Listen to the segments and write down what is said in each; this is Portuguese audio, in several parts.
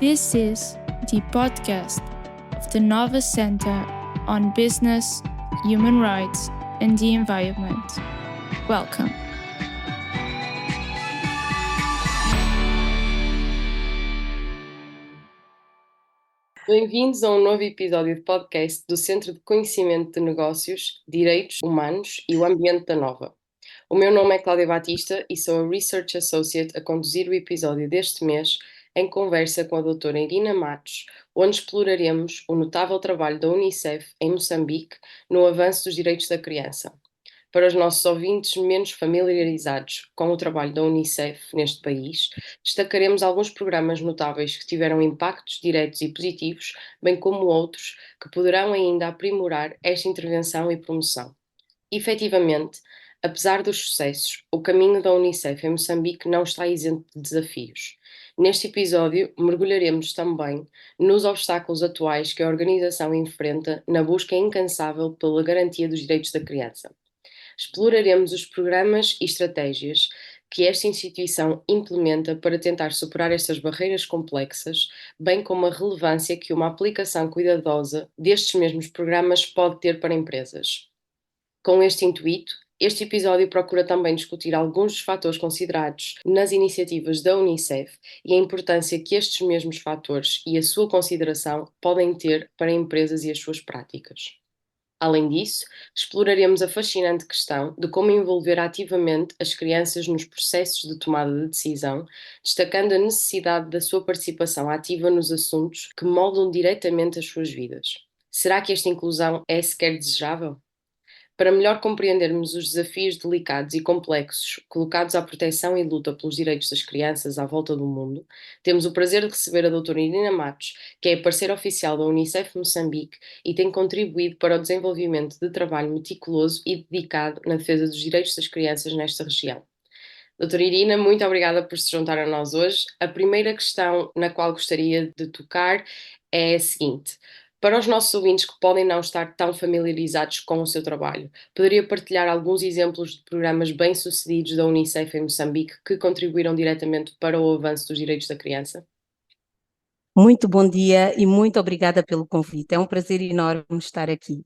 This is the podcast of the Nova Center on Business, Human Rights and the Environment. Welcome. Bem-vindos a um novo episódio de podcast do Centro de Conhecimento de Negócios, Direitos Humanos e o Ambiente da Nova. O meu nome é Cláudia Batista e sou a Research Associate a conduzir o episódio deste mês em conversa com a doutora Irina Matos, onde exploraremos o notável trabalho da Unicef em Moçambique no avanço dos direitos da criança. Para os nossos ouvintes menos familiarizados com o trabalho da Unicef neste país, destacaremos alguns programas notáveis que tiveram impactos diretos e positivos, bem como outros que poderão ainda aprimorar esta intervenção e promoção. Efetivamente, apesar dos sucessos, o caminho da Unicef em Moçambique não está isento de desafios. Neste episódio, mergulharemos também nos obstáculos atuais que a organização enfrenta na busca incansável pela garantia dos direitos da criança. Exploraremos os programas e estratégias que esta instituição implementa para tentar superar estas barreiras complexas, bem como a relevância que uma aplicação cuidadosa destes mesmos programas pode ter para empresas. Com este intuito, este episódio procura também discutir alguns dos fatores considerados nas iniciativas da Unicef e a importância que estes mesmos fatores e a sua consideração podem ter para empresas e as suas práticas. Além disso, exploraremos a fascinante questão de como envolver ativamente as crianças nos processos de tomada de decisão, destacando a necessidade da sua participação ativa nos assuntos que moldam diretamente as suas vidas. Será que esta inclusão é sequer desejável? Para melhor compreendermos os desafios delicados e complexos colocados à proteção e luta pelos direitos das crianças à volta do mundo, temos o prazer de receber a doutora Irina Matos, que é parceira oficial da Unicef Moçambique e tem contribuído para o desenvolvimento de trabalho meticuloso e dedicado na defesa dos direitos das crianças nesta região. Doutora Irina, muito obrigada por se juntar a nós hoje. A primeira questão na qual gostaria de tocar é a seguinte: para os nossos ouvintes que podem não estar tão familiarizados com o seu trabalho, poderia partilhar alguns exemplos de programas bem-sucedidos da Unicef em Moçambique que contribuíram diretamente para o avanço dos direitos da criança? Muito bom dia e muito obrigada pelo convite. É um prazer enorme estar aqui.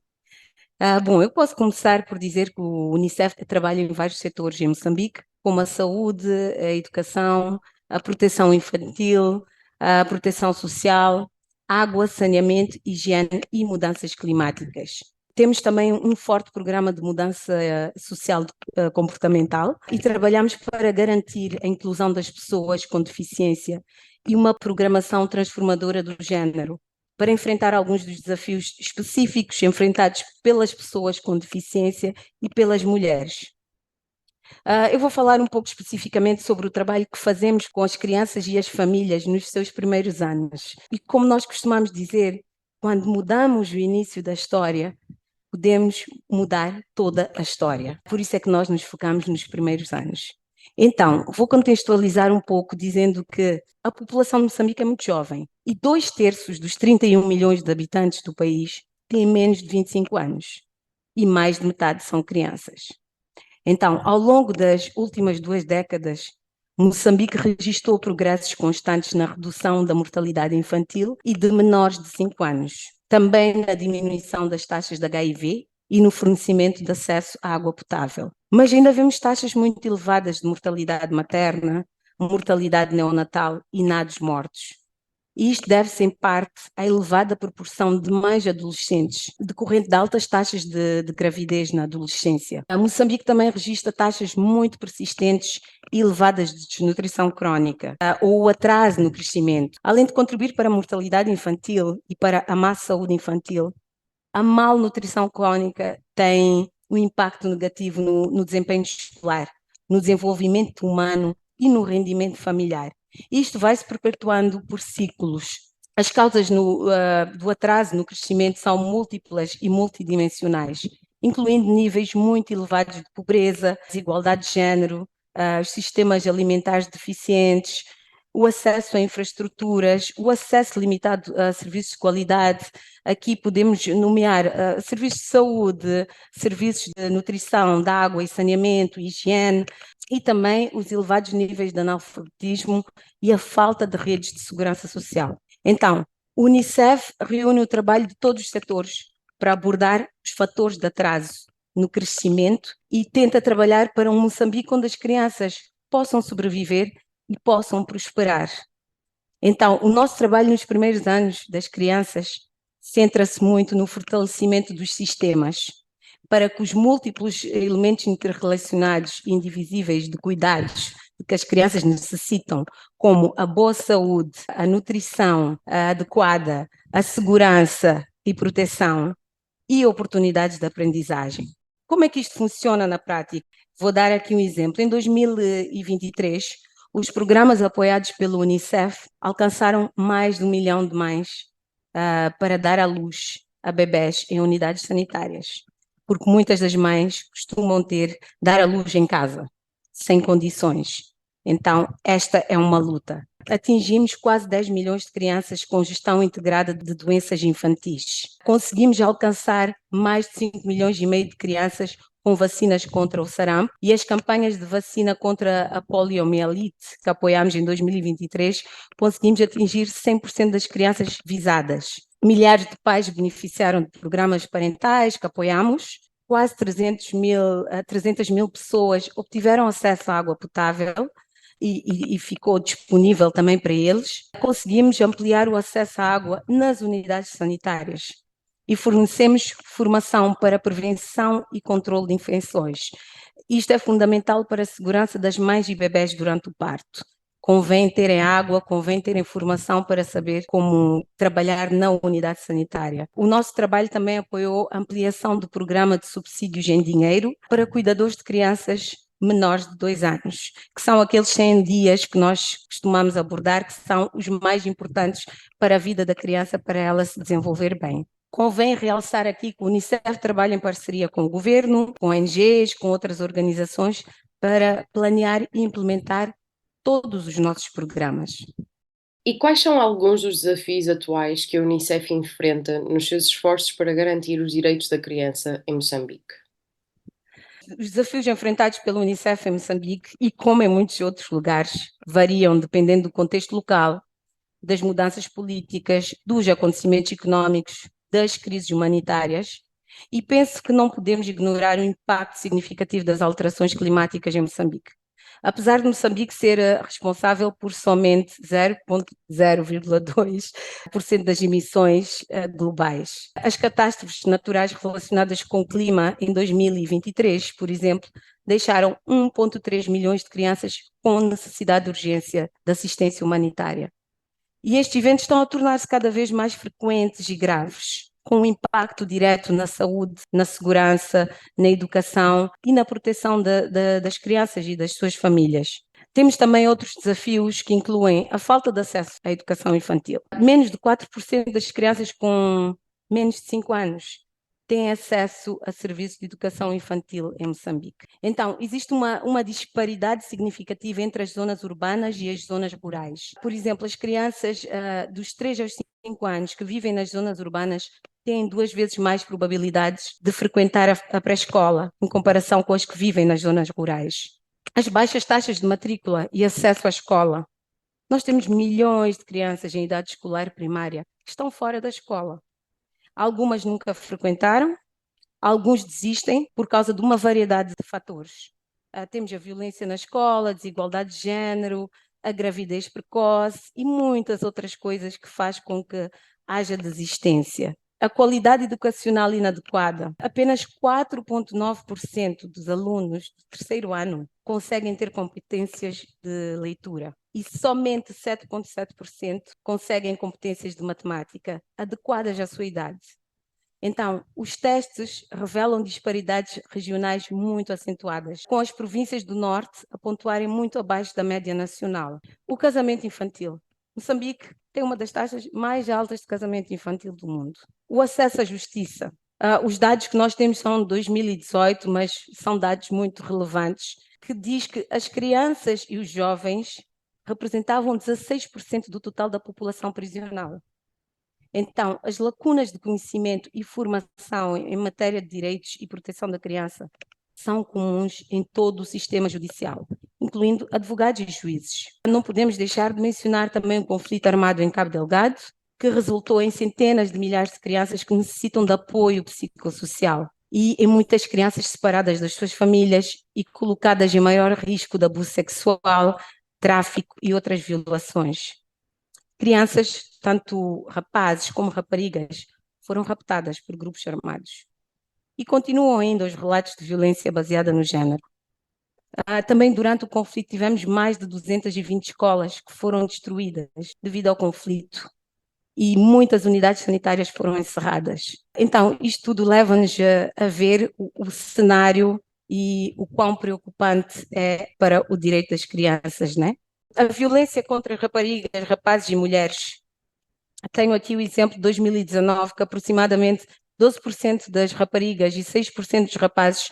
Bom, eu posso começar por dizer que o Unicef trabalha em vários setores em Moçambique, como a saúde, a educação, a proteção infantil, a proteção social, água, saneamento, higiene e mudanças climáticas. Temos também um forte programa de mudança social comportamental e trabalhamos para garantir a inclusão das pessoas com deficiência e uma programação transformadora do género, para enfrentar alguns dos desafios específicos enfrentados pelas pessoas com deficiência e pelas mulheres. Eu vou falar um pouco especificamente sobre o trabalho que fazemos com as crianças e as famílias nos seus primeiros anos. E como nós costumamos dizer, quando mudamos o início da história, podemos mudar toda a história. Por isso é que nós nos focamos nos primeiros anos. Então, vou contextualizar um pouco dizendo que a população de Moçambique é muito jovem e 2/3 dos 31 milhões de habitantes do país têm menos de 25 anos e mais de metade são crianças. Então, ao longo das últimas 2 décadas, Moçambique registrou progressos constantes na redução da mortalidade infantil e de menores de 5 anos, também na diminuição das taxas de HIV e no fornecimento de acesso à água potável. Mas ainda vemos taxas muito elevadas de mortalidade materna, mortalidade neonatal e nados mortos. E isto deve-se, em parte, à elevada proporção de mães adolescentes, decorrente de altas taxas de gravidez na adolescência. A Moçambique também registra taxas muito persistentes e elevadas de desnutrição crónica, ou o atraso no crescimento. Além de contribuir para a mortalidade infantil e para a má saúde infantil, a malnutrição crónica tem um impacto negativo no desempenho escolar, no desenvolvimento humano e no rendimento familiar. Isto vai se perpetuando por ciclos. As causas do atraso no crescimento são múltiplas e multidimensionais, incluindo níveis muito elevados de pobreza, desigualdade de género, os sistemas alimentares deficientes, o acesso a infraestruturas, o acesso limitado a serviços de qualidade. Aqui podemos nomear serviços de saúde, serviços de nutrição, de água e saneamento, higiene, e também os elevados níveis de analfabetismo e a falta de redes de segurança social. Então, o Unicef reúne o trabalho de todos os setores para abordar os fatores de atraso no crescimento e tenta trabalhar para um Moçambique onde as crianças possam sobreviver e possam prosperar. Então, o nosso trabalho nos primeiros anos das crianças centra-se muito no fortalecimento dos sistemas, para que os múltiplos elementos interrelacionados e indivisíveis de cuidados que as crianças necessitam, como a boa saúde, a nutrição adequada, a segurança e proteção e oportunidades de aprendizagem. Como é que isto funciona na prática? Vou dar aqui um exemplo. Em 2023, os programas apoiados pelo Unicef alcançaram mais de 1 milhão de mães para dar à luz a bebés em unidades sanitárias, porque muitas das mães costumam dar à luz em casa, sem condições. Então, esta é uma luta. Atingimos quase 10 milhões de crianças com gestão integrada de doenças infantis. Conseguimos alcançar mais de 5 milhões e meio de crianças com vacinas contra o sarampo, e as campanhas de vacina contra a poliomielite que apoiámos em 2023, conseguimos atingir 100% das crianças visadas. Milhares de pais beneficiaram de programas parentais que apoiámos. Quase 300 mil pessoas obtiveram acesso à água potável e ficou disponível também para eles. Conseguimos ampliar o acesso à água nas unidades sanitárias e fornecemos formação para prevenção e controle de infecções. Isto é fundamental para a segurança das mães e bebés durante o parto. Convém terem água, convém terem formação para saber como trabalhar na unidade sanitária. O nosso trabalho também apoiou a ampliação do programa de subsídios em dinheiro para cuidadores de crianças menores de 2 anos, que são aqueles 100 dias que nós costumamos abordar, que são os mais importantes para a vida da criança, para ela se desenvolver bem. Convém realçar aqui que o Unicef trabalha em parceria com o governo, com ONGs, com outras organizações, para planear e implementar todos os nossos programas. E quais são alguns dos desafios atuais que a Unicef enfrenta nos seus esforços para garantir os direitos da criança em Moçambique? Os desafios enfrentados pela Unicef em Moçambique, e como em muitos outros lugares, variam dependendo do contexto local, das mudanças políticas, dos acontecimentos económicos, das crises humanitárias, e penso que não podemos ignorar o impacto significativo das alterações climáticas em Moçambique. Apesar de Moçambique ser responsável por somente 0,02% das emissões globais. As catástrofes naturais relacionadas com o clima em 2023, por exemplo, deixaram 1,3 milhões de crianças com necessidade de urgência de assistência humanitária. E estes eventos estão a tornar-se cada vez mais frequentes e graves, com um impacto direto na saúde, na segurança, na educação e na proteção das crianças e das suas famílias. Temos também outros desafios que incluem a falta de acesso à educação infantil. Menos de 4% das crianças com menos de 5 anos têm acesso a serviços de educação infantil em Moçambique. Então, existe uma disparidade significativa entre as zonas urbanas e as zonas rurais. Por exemplo, as crianças dos 3 aos 5 anos que vivem nas zonas urbanas têm 2 vezes mais probabilidades de frequentar a pré-escola em comparação com as que vivem nas zonas rurais. As baixas taxas de matrícula e acesso à escola. Nós temos milhões de crianças em idade escolar primária que estão fora da escola. Algumas nunca frequentaram, alguns desistem por causa de uma variedade de fatores. Temos a violência na escola, a desigualdade de género, a gravidez precoce e muitas outras coisas que fazem com que haja desistência. A qualidade educacional inadequada. Apenas 4,9% dos alunos do 3º ano conseguem ter competências de leitura e somente 7,7% conseguem competências de matemática adequadas à sua idade. Então, os testes revelam disparidades regionais muito acentuadas, com as províncias do norte a pontuarem muito abaixo da média nacional. O casamento infantil. Moçambique tem uma das taxas mais altas de casamento infantil do mundo. O acesso à justiça. Os dados que nós temos são de 2018, mas são dados muito relevantes, que diz que as crianças e os jovens representavam 16% do total da população prisional. Então, as lacunas de conhecimento e formação em matéria de direitos e proteção da criança são comuns em todo o sistema judicial, incluindo advogados e juízes. Não podemos deixar de mencionar também o conflito armado em Cabo Delgado, que resultou em centenas de milhares de crianças que necessitam de apoio psicossocial e em muitas crianças separadas das suas famílias e colocadas em maior risco de abuso sexual, tráfico e outras violações. Crianças, tanto rapazes como raparigas, foram raptadas por grupos armados. E continuam ainda os relatos de violência baseada no género. Também durante o conflito tivemos mais de 220 escolas que foram destruídas devido ao conflito e muitas unidades sanitárias foram encerradas. Então, isto tudo leva-nos a ver o cenário e o quão preocupante é para o direito das crianças, né? A violência contra raparigas, rapazes e mulheres. Tenho aqui o exemplo de 2019, que aproximadamente 12% das raparigas e 6% dos rapazes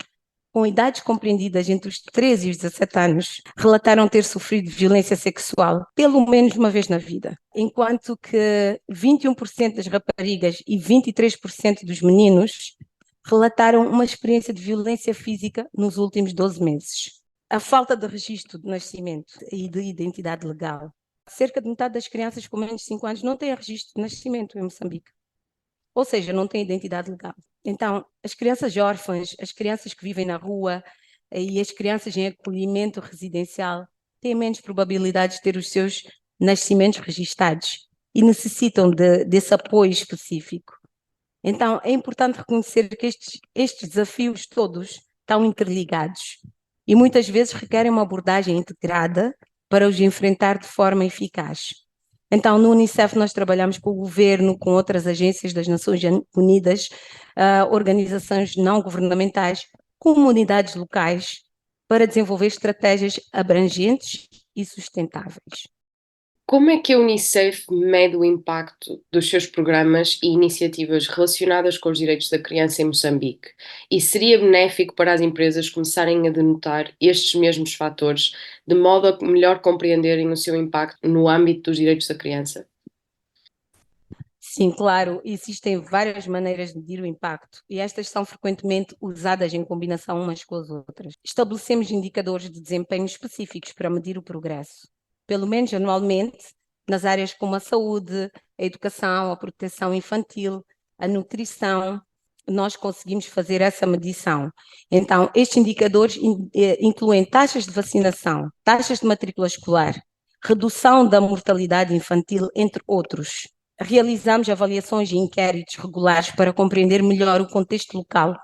com idades compreendidas entre os 13 e os 17 anos relataram ter sofrido violência sexual pelo menos uma vez na vida, enquanto que 21% das raparigas e 23% dos meninos relataram uma experiência de violência física nos últimos 12 meses. A falta de registro de nascimento e de identidade legal. Cerca de metade das crianças com menos de 5 anos não têm registro de nascimento em Moçambique. Ou seja, não têm identidade legal. Então, as crianças órfãs, as crianças que vivem na rua e as crianças em acolhimento residencial têm menos probabilidade de ter os seus nascimentos registados e necessitam desse apoio específico. Então, é importante reconhecer que estes desafios todos estão interligados e muitas vezes requerem uma abordagem integrada para os enfrentar de forma eficaz. Então, no Unicef nós trabalhamos com o governo, com outras agências das Nações Unidas, organizações não governamentais, comunidades locais, para desenvolver estratégias abrangentes e sustentáveis. Como é que a Unicef mede o impacto dos seus programas e iniciativas relacionadas com os direitos da criança em Moçambique? E seria benéfico para as empresas começarem a denotar estes mesmos fatores, de modo a melhor compreenderem o seu impacto no âmbito dos direitos da criança? Sim, claro, existem várias maneiras de medir o impacto e estas são frequentemente usadas em combinação umas com as outras. Estabelecemos indicadores de desempenho específicos para medir o progresso, pelo menos anualmente, nas áreas como a saúde, a educação, a proteção infantil, a nutrição, nós conseguimos fazer essa medição. Então, estes indicadores incluem taxas de vacinação, taxas de matrícula escolar, redução da mortalidade infantil, entre outros. Realizamos avaliações e inquéritos regulares para compreender melhor o contexto local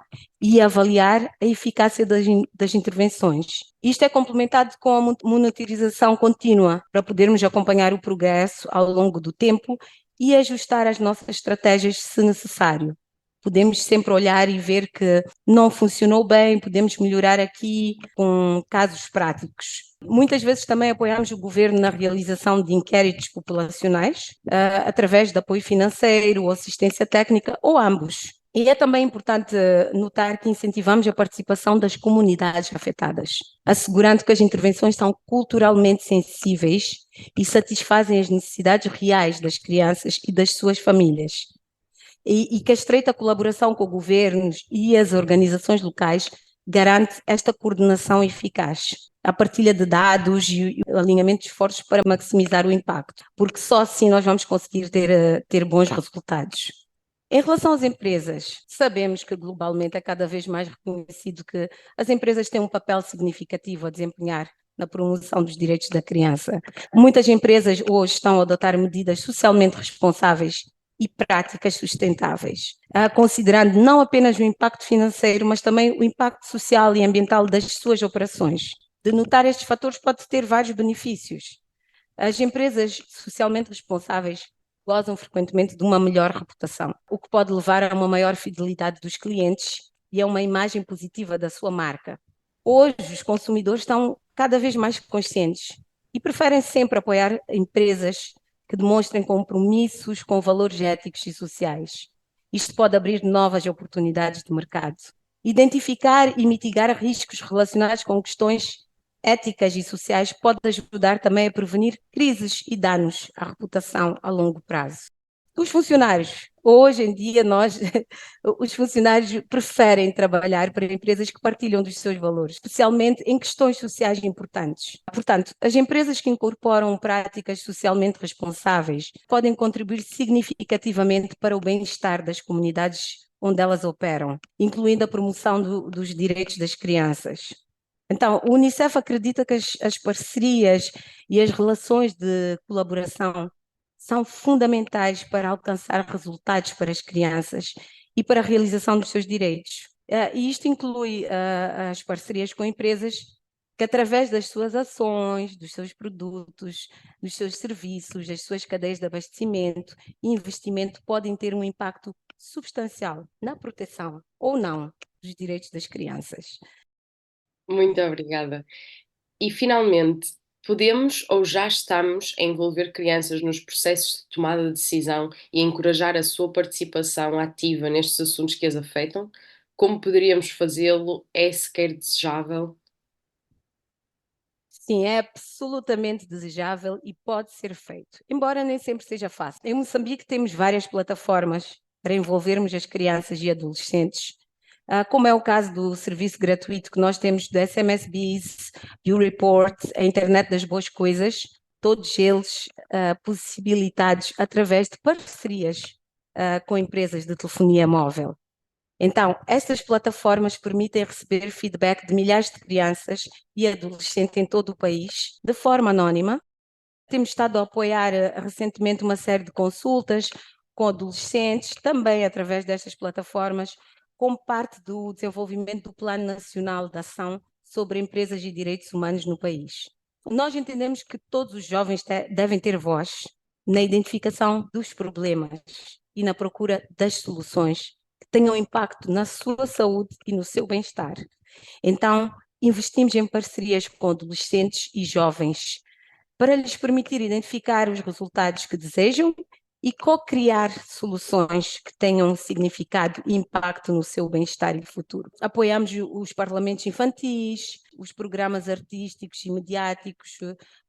e avaliar a eficácia das intervenções. Isto é complementado com a monitorização contínua para podermos acompanhar o progresso ao longo do tempo e ajustar as nossas estratégias se necessário. Podemos sempre olhar e ver que não funcionou bem, podemos melhorar aqui com casos práticos. Muitas vezes também apoiamos o governo na realização de inquéritos populacionais, através de apoio financeiro ou assistência técnica, ou ambos. E é também importante notar que incentivamos a participação das comunidades afetadas, assegurando que as intervenções são culturalmente sensíveis e satisfazem as necessidades reais das crianças e das suas famílias. E que a estreita colaboração com governos e as organizações locais garante esta coordenação eficaz, a partilha de dados e o alinhamento de esforços para maximizar o impacto, porque só assim nós vamos conseguir ter bons resultados. Em relação às empresas, sabemos que globalmente é cada vez mais reconhecido que as empresas têm um papel significativo a desempenhar na promoção dos direitos da criança. Muitas empresas hoje estão a adotar medidas socialmente responsáveis e práticas sustentáveis, considerando não apenas o impacto financeiro, mas também o impacto social e ambiental das suas operações. Denotar estes fatores pode ter vários benefícios. As empresas socialmente responsáveis gozam frequentemente de uma melhor reputação, o que pode levar a uma maior fidelidade dos clientes e a uma imagem positiva da sua marca. Hoje, os consumidores estão cada vez mais conscientes e preferem sempre apoiar empresas que demonstrem compromissos com valores éticos e sociais. Isto pode abrir novas oportunidades de mercado. Identificar e mitigar riscos relacionados com questões éticas e sociais pode ajudar também a prevenir crises e danos à reputação a longo prazo. Os funcionários, hoje em dia os funcionários preferem trabalhar para empresas que partilham dos seus valores, especialmente em questões sociais importantes. Portanto, as empresas que incorporam práticas socialmente responsáveis podem contribuir significativamente para o bem-estar das comunidades onde elas operam, incluindo a promoção dos direitos das crianças. Então, o Unicef acredita que as parcerias e as relações de colaboração são fundamentais para alcançar resultados para as crianças e para a realização dos seus direitos. E isto inclui as parcerias com empresas que, através das suas ações, dos seus produtos, dos seus serviços, das suas cadeias de abastecimento e investimento, podem ter um impacto substancial na proteção ou não dos direitos das crianças. Muito obrigada. E, finalmente, podemos ou já estamos a envolver crianças nos processos de tomada de decisão e a encorajar a sua participação ativa nestes assuntos que as afetam? Como poderíamos fazê-lo? É sequer desejável? Sim, é absolutamente desejável e pode ser feito, embora nem sempre seja fácil. Em Moçambique temos várias plataformas para envolvermos as crianças e adolescentes, como é o caso do serviço gratuito que nós temos do SMS You Report, a Internet das Boas Coisas, todos eles possibilitados através de parcerias com empresas de telefonia móvel. Então, estas plataformas permitem receber feedback de milhares de crianças e adolescentes em todo o país, de forma anónima. Temos estado a apoiar recentemente uma série de consultas com adolescentes, também através destas plataformas, como parte do desenvolvimento do Plano Nacional de Ação sobre Empresas e Direitos Humanos no país. Nós entendemos que todos os jovens devem ter voz na identificação dos problemas e na procura das soluções que tenham impacto na sua saúde e no seu bem-estar. Então, investimos em parcerias com adolescentes e jovens para lhes permitir identificar os resultados que desejam e co-criar soluções que tenham significado e impacto no seu bem-estar e futuro. Apoiamos os parlamentos infantis, os programas artísticos e mediáticos,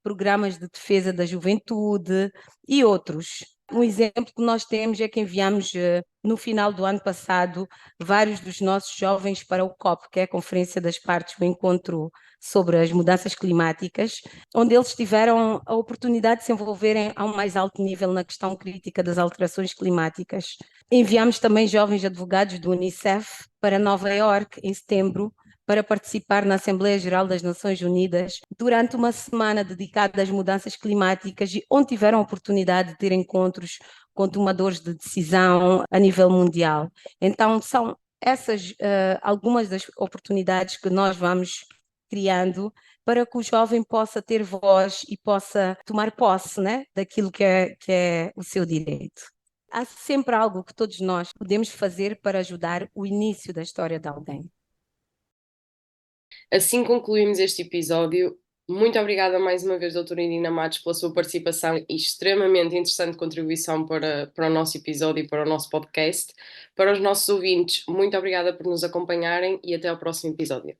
programas de defesa da juventude e outros. Um exemplo que nós temos é que enviamos no final do ano passado vários dos nossos jovens para o COP, que é a Conferência das Partes, o encontro sobre as mudanças climáticas, onde eles tiveram a oportunidade de se envolverem a um mais alto nível na questão crítica das alterações climáticas. Enviamos também jovens advogados do Unicef para Nova Iorque em setembro, para participar na Assembleia Geral das Nações Unidas durante uma semana dedicada às mudanças climáticas, onde tiveram a oportunidade de ter encontros com tomadores de decisão a nível mundial. Então, são essas algumas das oportunidades que nós vamos criando para que o jovem possa ter voz e possa tomar posse, né, daquilo que é o seu direito. Há sempre algo que todos nós podemos fazer para ajudar o início da história de alguém. Assim concluímos este episódio. Muito obrigada mais uma vez, doutora Irina Matos, pela sua participação e extremamente interessante contribuição para o nosso episódio e para o nosso podcast. Para os nossos ouvintes, muito obrigada por nos acompanharem e até ao próximo episódio.